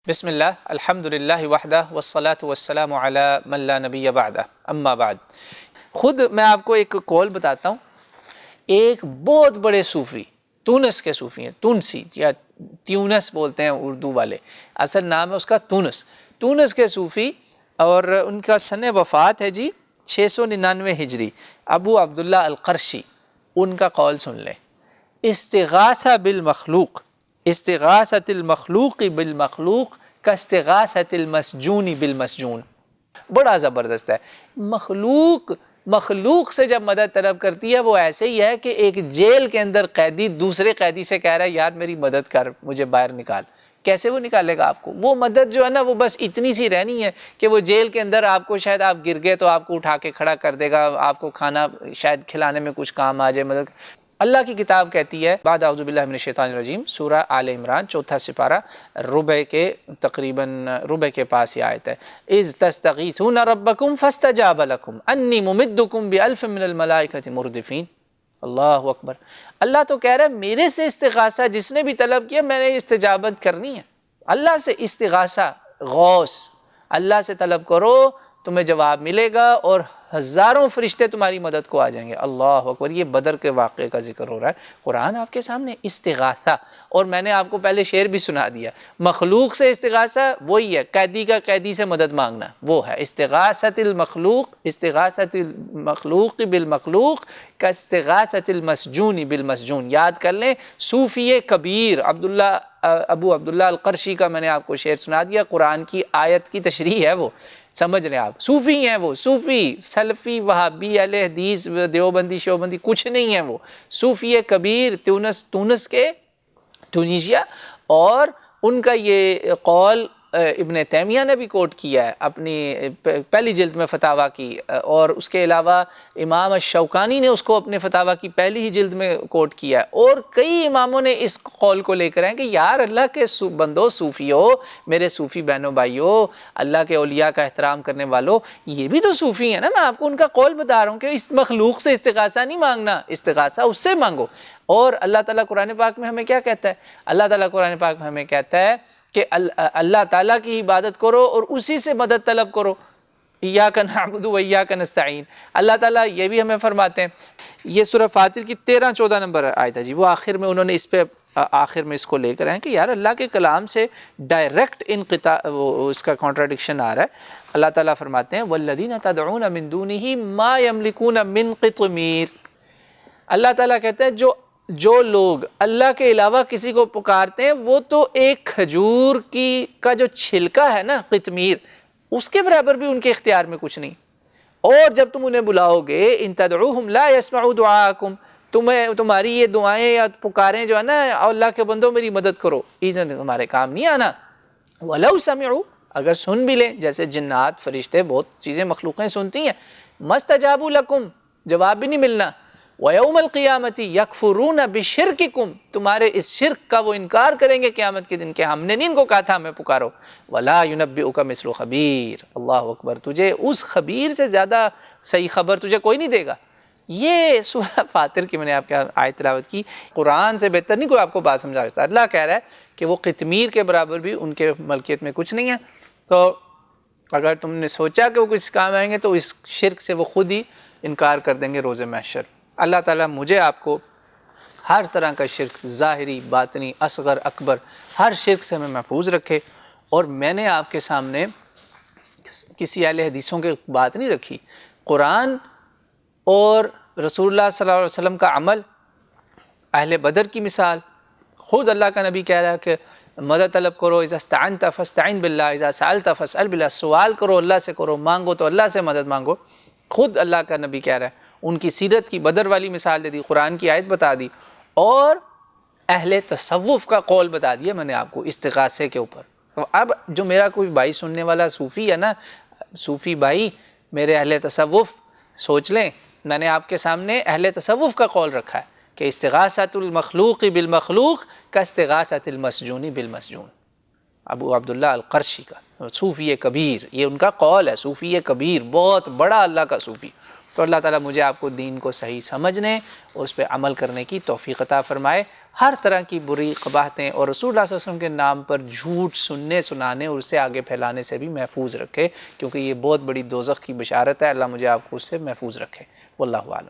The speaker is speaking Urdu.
بسم اللہ الحمدللہ وحدہ والصلاة والسلام علی من لا نبی بعدہ اما بعد۔ خود میں آپ کو ایک قول بتاتا ہوں۔ ایک بہت بڑے صوفی، تونس کے صوفی ہیں، تونسی یا تیونس بولتے ہیں اردو والے، اصل نام ہے اس کا تونس کے صوفی، اور ان کا سن وفات ہے 699 ہجری، ابو عبداللہ القرشی۔ ان کا قول سن لیں، استغاثہ بالمخلوق، استغاثۃ المخلوق بالمخلوق کاستغاثۃ المسجون بالمسجون۔ بڑا زبردست ہے۔ مخلوق سے جب مدد طلب کرتی ہے وہ ایسے ہی ہے کہ ایک جیل کے اندر قیدی دوسرے قیدی سے کہہ رہا ہے یار میری مدد کر، مجھے باہر نکال۔ کیسے وہ نکالے گا آپ کو؟ وہ مدد جو ہے نا وہ بس اتنی سی رہنی ہے کہ وہ جیل کے اندر آپ کو، شاید آپ گر گئے تو آپ کو اٹھا کے کھڑا کر دے گا، آپ کو کھانا شاید کھلانے میں کچھ کام آ جائے مدد۔ اللہ کی کتاب کہتی ہے بعد اعوذ باللہ من الشیطان الرجیم، سورہ آل عمران 4 سپارہ، تقریباً ربع کے پاس یہ آیت ہے، اذ تستغیثون ربکم فاستجاب لکم انی ممدکم بألف من الملائکۃ مردفین۔ اللہ اکبر۔ اللہ تو کہہ رہا ہے میرے سے استغاثہ جس نے بھی طلب کیا میں نے استجابت کرنی ہے۔ اللہ سے استغاثہ، غوث، اللہ سے طلب کرو تمہیں جواب ملے گا، اور ہزاروں فرشتے تمہاری مدد کو آ جائیں گے۔ اللہ اکبر۔ یہ بدر کے واقعے کا ذکر ہو رہا ہے، قرآن آپ کے سامنے استغاثہ۔ اور میں نے آپ کو پہلے شعر بھی سنا دیا، مخلوق سے استغاثہ وہی ہے، قیدی کا قیدی سے مدد مانگنا، وہ ہے استغاثۃ المخلوق، استغاثۃ المخلوق بالمخلوق کاستغاثۃ المسجون بالمسجون۔ یاد کر لیں، صوفی کبیر ابو عبداللہ القرشی کا میں نے آپ کو شعر سنا دیا، قرآن کی آیت کی تشریح ہے وہ، سمجھ لیں آپ۔ صوفی ہیں وہ، صوفی، سلفی، وہابی، اہل حدیث، دیوبندی، شوبندی کچھ نہیں ہیں وہ، صوفی کبیر، تونس کے، ٹونیشیا۔ اور ان کا یہ قول ابن تیمیہ نے بھی کوٹ کیا ہے اپنی پہلی جلد میں فتاویٰ کی، اور اس کے علاوہ امام الشوکانی نے اس کو اپنے فتاویٰ کی پہلی ہی جلد میں کوٹ کیا ہے، اور کئی اماموں نے اس قول کو لے کر ہیں کہ یار اللہ کے بندو، صوفیو، میرے صوفی بہنوں بھائیو، اللہ کے اولیاء کا احترام کرنے والو، یہ بھی تو صوفی ہیں نا۔ میں آپ کو ان کا قول بتا رہا ہوں کہ اس مخلوق سے استغاثہ نہیں مانگنا، استغاثہ اس سے مانگو۔ اور اللہ تعالیٰ قرآن پاک میں ہمیں کیا کہتا ہے؟ اللہ تعالیٰ قرآن پاک میں ہمیں کہتا ہے کہ اللہ تعالیٰ کی عبادت کرو اور اسی سے مدد طلب کرو، ایاک نعبد و ایاک نستعین۔ اللہ تعالیٰ یہ بھی ہمیں فرماتے ہیں، یہ سورہ فاطر کی 13-14 نمبر آیت ہے وہ آخر میں انہوں نے اس پہ آخر میں اس کو لے کر آئے کہ یار اللہ کے کلام سے ڈائریکٹ انقطاع، اس کا کانٹراڈکشن آ رہا ہے۔ اللہ تعالیٰ فرماتے ہیں والذین تدعون من دونہ ما یملکون من قطمیر۔ اللہ تعالیٰ کہتے ہیں جو لوگ اللہ کے علاوہ کسی کو پکارتے ہیں وہ تو ایک کھجور کا جو چھلکا ہے نا، قطمیر، اس کے برابر بھی ان کے اختیار میں کچھ نہیں۔ اور جب تم انہیں بلاؤ گے، ان تدعوہم لا يسمعوا دعاءکم، تمہاری یہ دعائیں یا پکاریں جو ہے نا، اللہ کے بندوں میری مدد کرو، انہوں نے تمہارے کام نہیں آنا۔ وَلَوْ سَمِعُوا، اگر سن بھی لیں، جیسے جنات، فرشتے، بہت چیزیں مخلوقیں سنتی ہیں، مَسْتَجَابُوا لَكُمْ، جواب بھی نہیں ملنا۔ وَيَوْمَ الْقِيَامَةِ يَكْفُرُونَ بِشِرْكِكُمْ، تمہارے اس شرک کا وہ انکار کریں گے قیامت کے دن کہ ہم نے نہیں ان کو کہا تھا ہمیں پکارو۔ وَلَا يُنَبِّئُكَ مِثْلُ خَبِيرٍ، اللہ اکبر، تجھے اس خبیر سے زیادہ صحیح خبر تجھے کوئی نہیں دے گا۔ یہ سورہ فاطر کی میں نے آپ کے آیت تلاوت کی، قرآن سے بہتر نہیں کوئی آپ کو بات سمجھا سکتا۔ اللہ کہہ رہا ہے کہ وہ قطمیر کے برابر بھی ان کے ملکیت میں کچھ نہیں ہے۔ تو اگر تم نے سوچا کہ وہ کچھ کام آئیں گے تو اس شرک سے وہ خود ہی انکار کر دیں گے روز محشر۔ اللہ تعالیٰ مجھے آپ کو ہر طرح کا شرک، ظاہری، باطنی، اصغر، اکبر، ہر شرک سے ہمیں محفوظ رکھے۔ اور میں نے آپ کے سامنے کسی اہل حدیثوں کی بات نہیں رکھی، قرآن اور رسول اللہ صلی اللہ علیہ وسلم کا عمل، اہل بدر کی مثال، خود اللہ کا نبی کہہ رہا ہے کہ مدد طلب کرو، اذا استعنت فاستعن باللہ، اذا سألت فاسأل باللہ، سوال کرو اللہ سے کرو، مانگو تو اللہ سے مدد مانگو، خود اللہ کا نبی کہہ رہا ہے۔ ان کی سیرت کی بدر والی مثال دے دی، قرآن کی آیت بتا دی، اور اہل تصوف کا قول بتا دیا میں نے آپ کو استغاثے کے اوپر۔ تو اب جو میرا کوئی بھائی سننے والا صوفی ہے نا، صوفی بھائی میرے اہل تصوف، سوچ لیں میں نے آپ کے سامنے اہل تصوف کا قول رکھا ہے کہ استغاثۃ المخلوق بالمخلوق کاستغاثۃ المسجون بالمسجون، ابو عبداللہ القرشی کا، صوفی کبیر، یہ ان کا قول ہے، صوفی کبیر، بہت بڑا اللہ کا صوفی۔ تو اللہ تعالیٰ مجھے آپ کو دین کو صحیح سمجھنے اور اس پہ عمل کرنے کی توفیق عطا فرمائے۔ ہر طرح کی بری قباحتیں اور رسول اللہ صلی اللہ علیہ وسلم کے نام پر جھوٹ سننے سنانے اور اسے آگے پھیلانے سے بھی محفوظ رکھے، کیونکہ یہ بہت بڑی دوزخ کی بشارت ہے۔ اللہ مجھے آپ کو اس سے محفوظ رکھے۔ واللہ اعلم۔